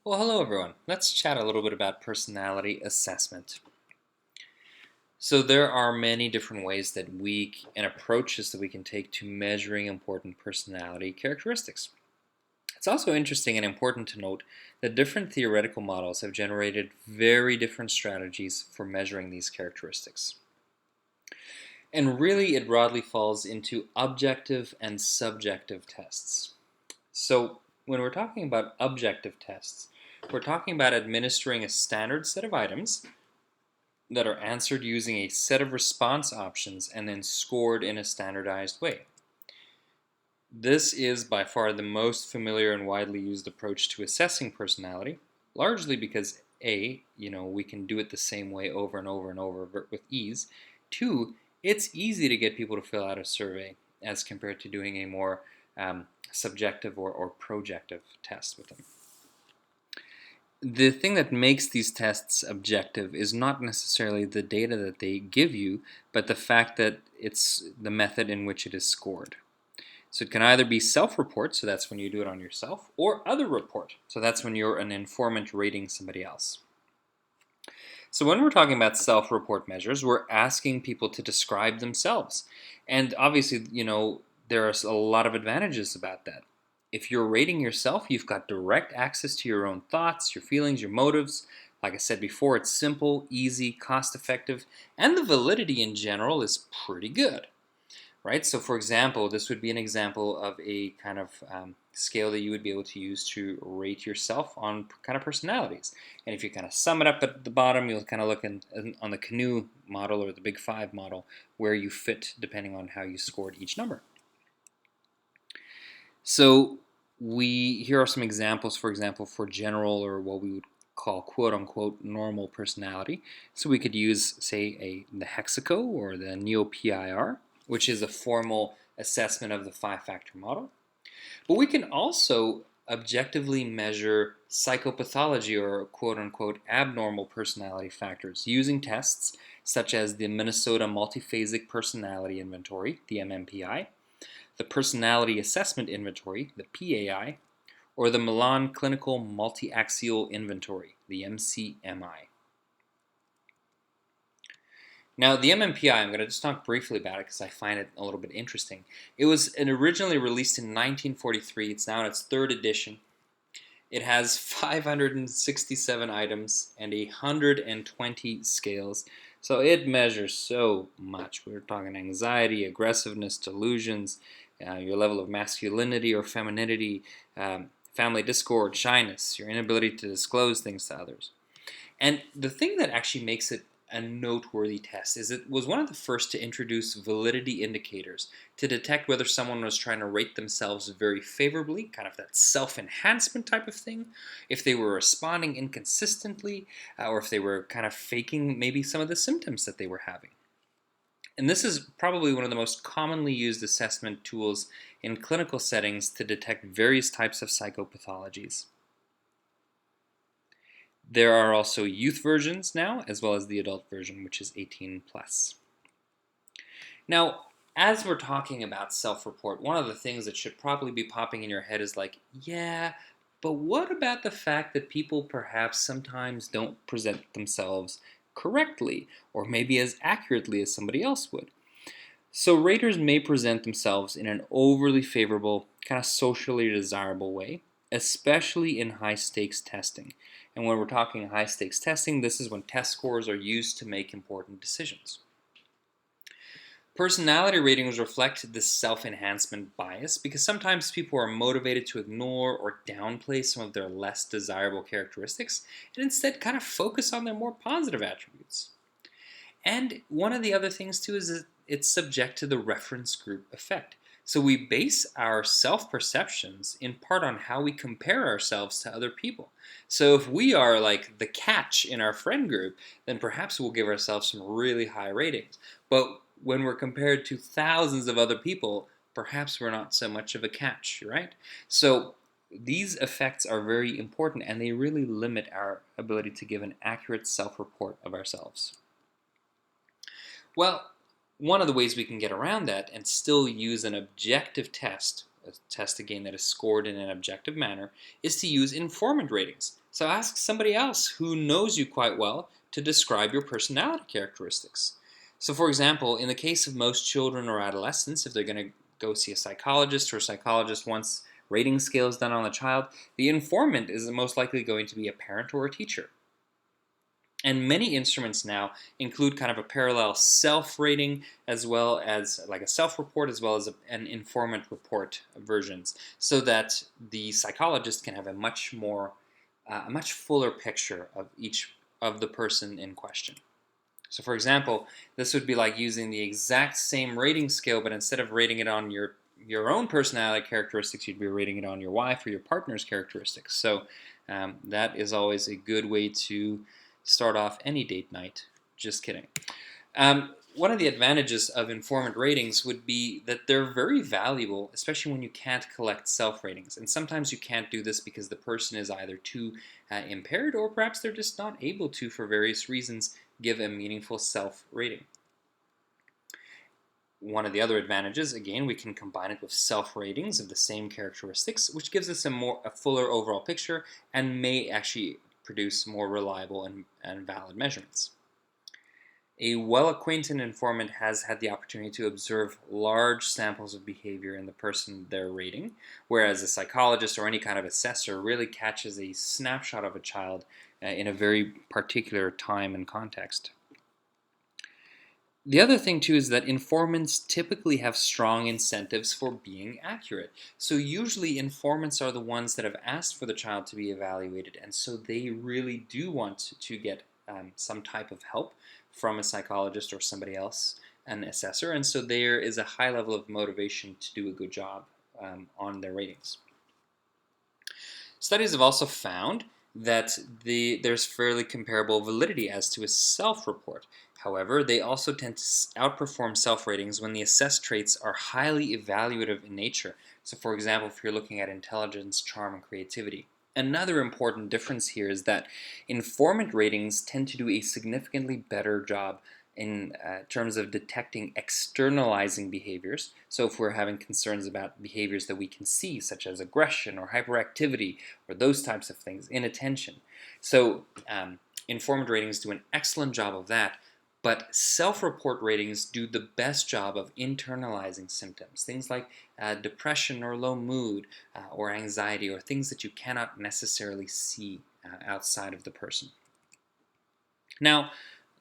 Well, hello everyone. Let's chat a little bit about personality assessment. So there are many different ways and approaches that we can take to measuring important personality characteristics. It's also interesting and important to note that different theoretical models have generated very different strategies for measuring these characteristics. And really, it broadly falls into objective and subjective tests. So when we're talking about objective tests, we're talking about administering a standard set of items that are answered using a set of response options and then scored in a standardized way. This is by far the most familiar and widely used approach to assessing personality, largely because we can do it the same way over and over and over with ease. Two, it's easy to get people to fill out a survey as compared to doing a more subjective or projective test with them. The thing that makes these tests objective is not necessarily the data that they give you, but the fact that it's the method in which it is scored. So it can either be self-report, so that's when you do it on yourself, or other report, so that's when you're an informant rating somebody else. So when we're talking about self-report measures, we're asking people to describe themselves. And obviously, there are a lot of advantages about that. If you're rating yourself, you've got direct access to your own thoughts, your feelings, your motives. Like I said before, it's simple, easy, cost-effective, and the validity in general is pretty good. Right? So for example, this would be an example of a kind of scale that you would be able to use to rate yourself on kind of personalities. And if you kind of sum it up at the bottom, you'll kind of look on the canoe model or the big five model where you fit depending on how you scored each number. So here are some examples, for example, for general or what we would call quote-unquote normal personality. So we could use, say, the Hexaco or the Neo-PIR, which is a formal assessment of the five-factor model. But we can also objectively measure psychopathology or quote-unquote abnormal personality factors using tests such as the Minnesota Multiphasic Personality Inventory, the MMPI, the Personality Assessment Inventory, the PAI, or the Milan Clinical Multi-Axial Inventory, the MCMI. Now, the MMPI, I'm going to just talk briefly about it because I find it a little bit interesting. It was originally released in 1943. It's now in its third edition. It has 567 items and 120 scales. So it measures so much. We're talking anxiety, aggressiveness, delusions, your level of masculinity or femininity, family discord, shyness, your inability to disclose things to others. And the thing that actually makes it a noteworthy test is it was one of the first to introduce validity indicators to detect whether someone was trying to rate themselves very favorably, kind of that self-enhancement type of thing, if they were responding inconsistently, or if they were kind of faking maybe some of the symptoms that they were having. And this is probably one of the most commonly used assessment tools in clinical settings to detect various types of psychopathologies. There are also youth versions now, as well as the adult version, which is 18 plus. Now, as we're talking about self-report, one of the things that should probably be popping in your head is like, yeah, but what about the fact that people perhaps sometimes don't present themselves correctly, or maybe as accurately as somebody else would? So raters may present themselves in an overly favorable, kind of socially desirable way, especially in high-stakes testing. And when we're talking high-stakes testing, this is when test scores are used to make important decisions. Personality ratings reflect this self-enhancement bias because sometimes people are motivated to ignore or downplay some of their less desirable characteristics and instead kind of focus on their more positive attributes. And one of the other things too is that it's subject to the reference group effect. So we base our self-perceptions in part on how we compare ourselves to other people. So if we are like the catch in our friend group, then perhaps we'll give ourselves some really high ratings. But when we're compared to thousands of other people, perhaps we're not so much of a catch, right? So these effects are very important and they really limit our ability to give an accurate self-report of ourselves. Well, one of the ways we can get around that and still use an objective test, a test again that is scored in an objective manner, is to use informant ratings. So ask somebody else who knows you quite well to describe your personality characteristics. So for example, in the case of most children or adolescents, if they're going to go see a psychologist or a psychologist wants rating scales done on the child, the informant is most likely going to be a parent or a teacher. And many instruments now include kind of a parallel self-rating as well as like a self-report as well as an informant report versions, so that the psychologist can have a much fuller picture of each of the person in question. So for example, this would be like using the exact same rating scale, but instead of rating it on your own personality characteristics, you'd be rating it on your wife or your partner's characteristics. So that is always a good way to start off any date night. Just kidding. One of the advantages of informant ratings would be that they're very valuable, especially when you can't collect self-ratings. And sometimes you can't do this because the person is either too impaired or perhaps they're just not able to, for various reasons, give a meaningful self-rating. One of the other advantages, again, we can combine it with self-ratings of the same characteristics, which gives us a fuller overall picture and may actually produce more reliable and valid measurements. A well-acquainted informant has had the opportunity to observe large samples of behavior in the person they're rating, whereas a psychologist or any kind of assessor really catches a snapshot of a child in a very particular time and context. The other thing too is that informants typically have strong incentives for being accurate. So usually informants are the ones that have asked for the child to be evaluated, and so they really do want to get some type of help from a psychologist or somebody else, an assessor, and so there is a high level of motivation to do a good job on their ratings. Studies have also found that there's fairly comparable validity as to a self-report. However, they also tend to outperform self-ratings when the assessed traits are highly evaluative in nature. So for example, if you're looking at intelligence, charm, and creativity. Another important difference here is that informant ratings tend to do a significantly better job in terms of detecting externalizing behaviors. So if we're having concerns about behaviors that we can see, such as aggression or hyperactivity or those types of things, inattention. So informant ratings do an excellent job of that, but self-report ratings do the best job of internalizing symptoms, things like depression or low mood or anxiety, or things that you cannot necessarily see outside of the person. Now,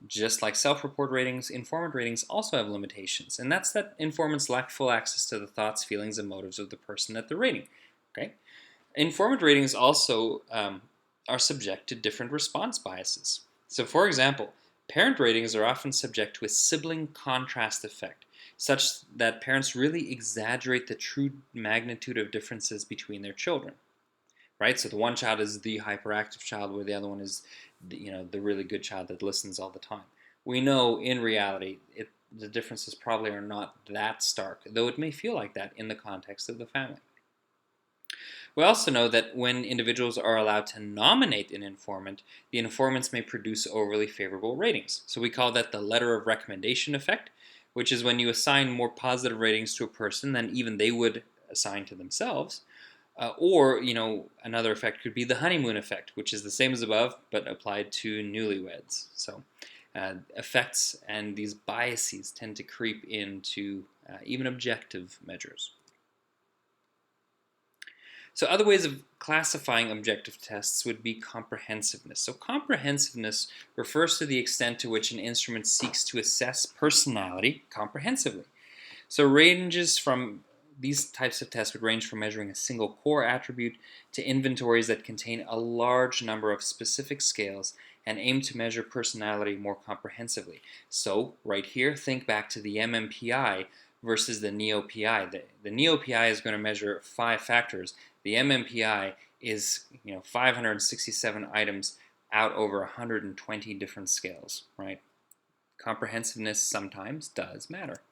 just like self-report ratings, informant ratings also have limitations, and that's that informants lack full access to the thoughts, feelings, and motives of the person that they're rating. Okay? Informant ratings also are subject to different response biases. So for example, parent ratings are often subject to a sibling contrast effect, such that parents really exaggerate the true magnitude of differences between their children. Right? So the one child is the hyperactive child, where the other one is the really good child that listens all the time. We know in reality the differences probably are not that stark, though it may feel like that in the context of the family. We also know that when individuals are allowed to nominate an informant, the informants may produce overly favorable ratings. So we call that the letter of recommendation effect, which is when you assign more positive ratings to a person than even they would assign to themselves. Or, another effect could be the honeymoon effect, which is the same as above, but applied to newlyweds. So effects and these biases tend to creep into even objective measures. So other ways of classifying objective tests would be comprehensiveness. So comprehensiveness refers to the extent to which an instrument seeks to assess personality comprehensively. So ranges from these types of tests would range from measuring a single core attribute to inventories that contain a large number of specific scales and aim to measure personality more comprehensively. So right here, think back to the MMPI versus the NEO-PI. The NEO-PI is going to measure 5 factors. The MMPI is 567 items out over 120 different scales, right? Comprehensiveness sometimes does matter.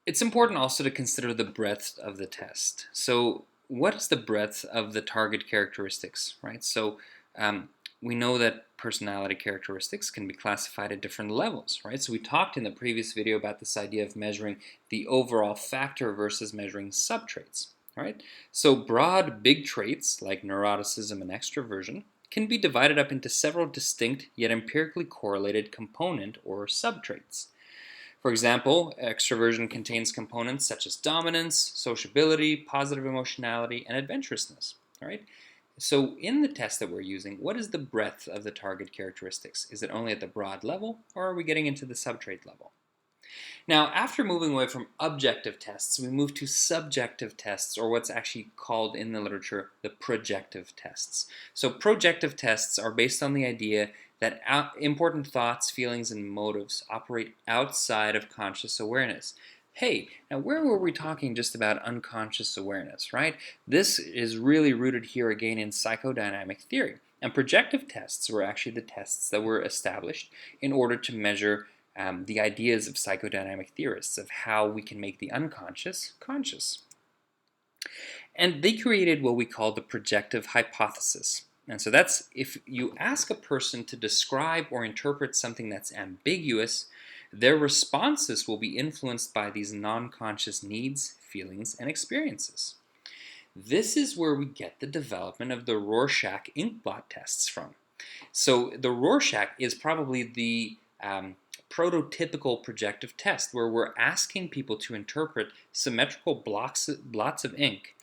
It's important also to consider the breadth of the test. So what is the breadth of the target characteristics, right? So we know that personality characteristics can be classified at different levels, right? So we talked in the previous video about this idea of measuring the overall factor versus measuring subtraits. All right? So broad, big traits like neuroticism and extroversion can be divided up into several distinct yet empirically correlated component or subtraits. For example, extroversion contains components such as dominance, sociability, positive emotionality, and adventurousness. All right? So in the test that we're using, what is the breadth of the target characteristics? Is it only at the broad level, or are we getting into the subtrait level? Now, after moving away from objective tests, we move to subjective tests, or what's actually called in the literature the projective tests. So projective tests are based on the idea that important thoughts, feelings, and motives operate outside of conscious awareness. Hey, now where were we talking just about unconscious awareness, right? This is really rooted here again in psychodynamic theory. And projective tests were actually the tests that were established in order to measure the ideas of psychodynamic theorists of how we can make the unconscious conscious. And they created what we call the projective hypothesis. And so that's if you ask a person to describe or interpret something that's ambiguous, their responses will be influenced by these non-conscious needs, feelings, and experiences. This is where we get the development of the Rorschach ink blot tests from. So the Rorschach is probably the prototypical projective test where we're asking people to interpret symmetrical blots of ink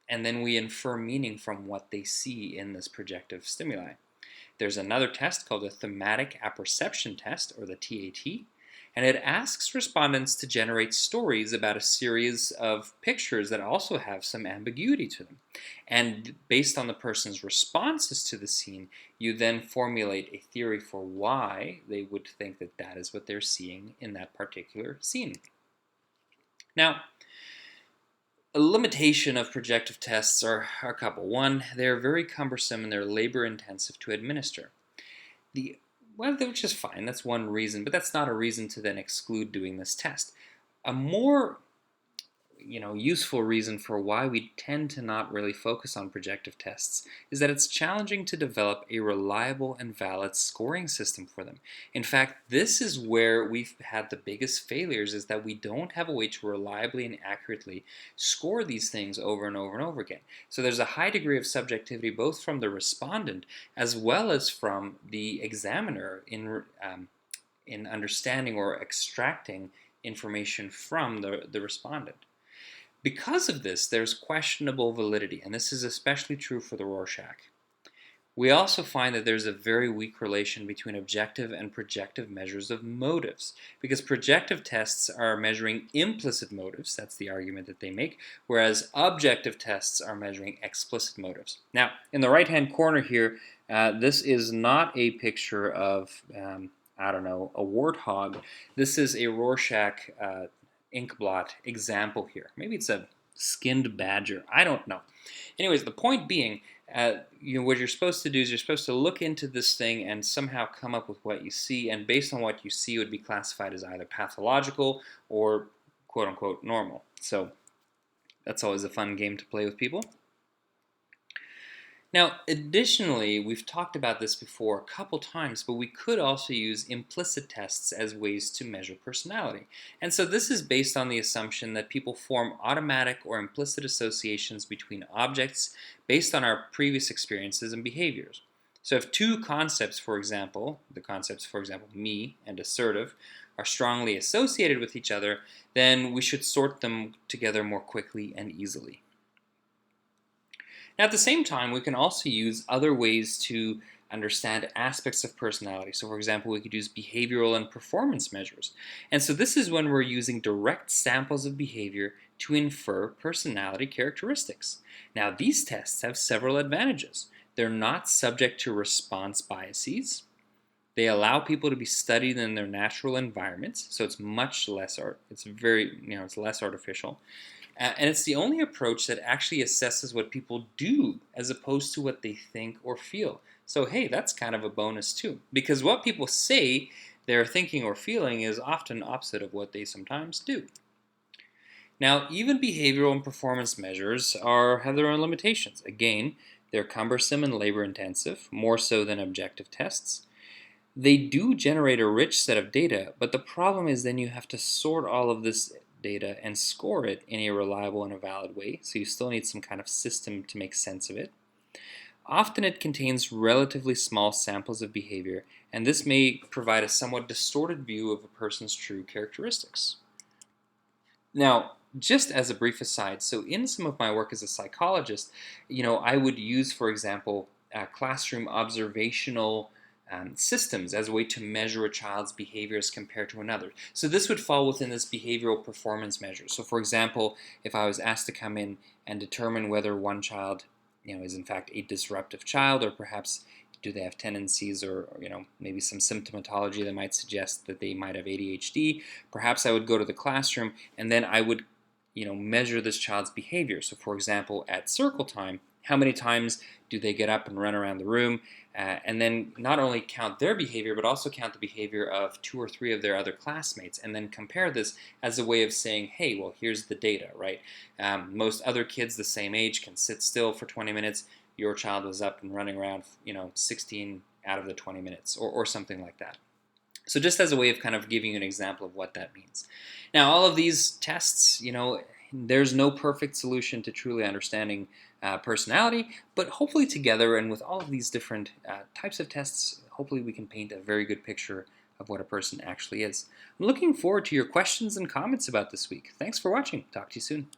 and then we infer meaning from what they see in this projective stimuli. There's another test called the thematic apperception test, or the TAT, and it asks respondents to generate stories about a series of pictures that also have some ambiguity to them. And based on the person's responses to the scene, you then formulate a theory for why they would think that that is what they're seeing in that particular scene. Now, a limitation of projective tests are a couple. One, they're very cumbersome and they're labor intensive to administer. Which is fine, that's one reason, but that's not a reason to then exclude doing this test. A more useful reason for why we tend to not really focus on projective tests is that it's challenging to develop a reliable and valid scoring system for them. In fact, this is where we've had the biggest failures, is that we don't have a way to reliably and accurately score these things over and over and over again. So there's a high degree of subjectivity both from the respondent as well as from the examiner in understanding or extracting information from the respondent. Because of this, there's questionable validity, and this is especially true for the Rorschach. We also find that there's a very weak relation between objective and projective measures of motives, because projective tests are measuring implicit motives, that's the argument that they make, whereas objective tests are measuring explicit motives. Now, in the right-hand corner here, this is not a picture of, a warthog. This is a Rorschach ink blot example here. Maybe it's a skinned badger. I don't know. Anyways, the point being, what you're supposed to do is you're supposed to look into this thing and somehow come up with what you see, and based on what you see, it would be classified as either pathological or quote-unquote normal. So that's always a fun game to play with people. Now, additionally, we've talked about this before a couple times, but we could also use implicit tests as ways to measure personality. And so this is based on the assumption that people form automatic or implicit associations between objects based on our previous experiences and behaviors. So if two concepts, for example, me and assertive, are strongly associated with each other, then we should sort them together more quickly and easily. Now, at the same time, we can also use other ways to understand aspects of personality. So, for example, we could use behavioral and performance measures. And so this is when we're using direct samples of behavior to infer personality characteristics. Now, these tests have several advantages. They're not subject to response biases. They allow people to be studied in their natural environments, so it's much less it's less artificial. And it's the only approach that actually assesses what people do as opposed to what they think or feel. So hey, that's kind of a bonus too, because what people say they're thinking or feeling is often opposite of what they sometimes do. Now, even behavioral and performance measures have their own limitations. Again, they're cumbersome and labor intensive, more so than objective tests. They do generate a rich set of data, but the problem is then you have to sort all of this data and score it in a reliable and a valid way. So you still need some kind of system to make sense of it. Often it contains relatively small samples of behavior, and this may provide a somewhat distorted view of a person's true characteristics. Now, just as a brief aside, so in some of my work as a psychologist, I would use, for example, classroom observational systems as a way to measure a child's behaviors compared to another. So this would fall within this behavioral performance measure. So for example, if I was asked to come in and determine whether one child is in fact a disruptive child, or perhaps do they have tendencies, or maybe some symptomatology that might suggest that they might have ADHD, perhaps I would go to the classroom and then I would measure this child's behavior. So for example, at circle time, how many times do they get up and run around the room, and then not only count their behavior but also count the behavior of 2 or 3 of their other classmates, and then compare this as a way of saying, hey, well, here's the data, right? Most other kids the same age can sit still for 20 minutes. Your child was up and running around 16 out of the 20 minutes, or something like that. So just as a way of kind of giving you an example of what that means. Now, all of these tests, there's no perfect solution to truly understanding personality, but hopefully together and with all of these different types of tests, hopefully we can paint a very good picture of what a person actually is. I'm looking forward to your questions and comments about this week. Thanks for watching. Talk to you soon.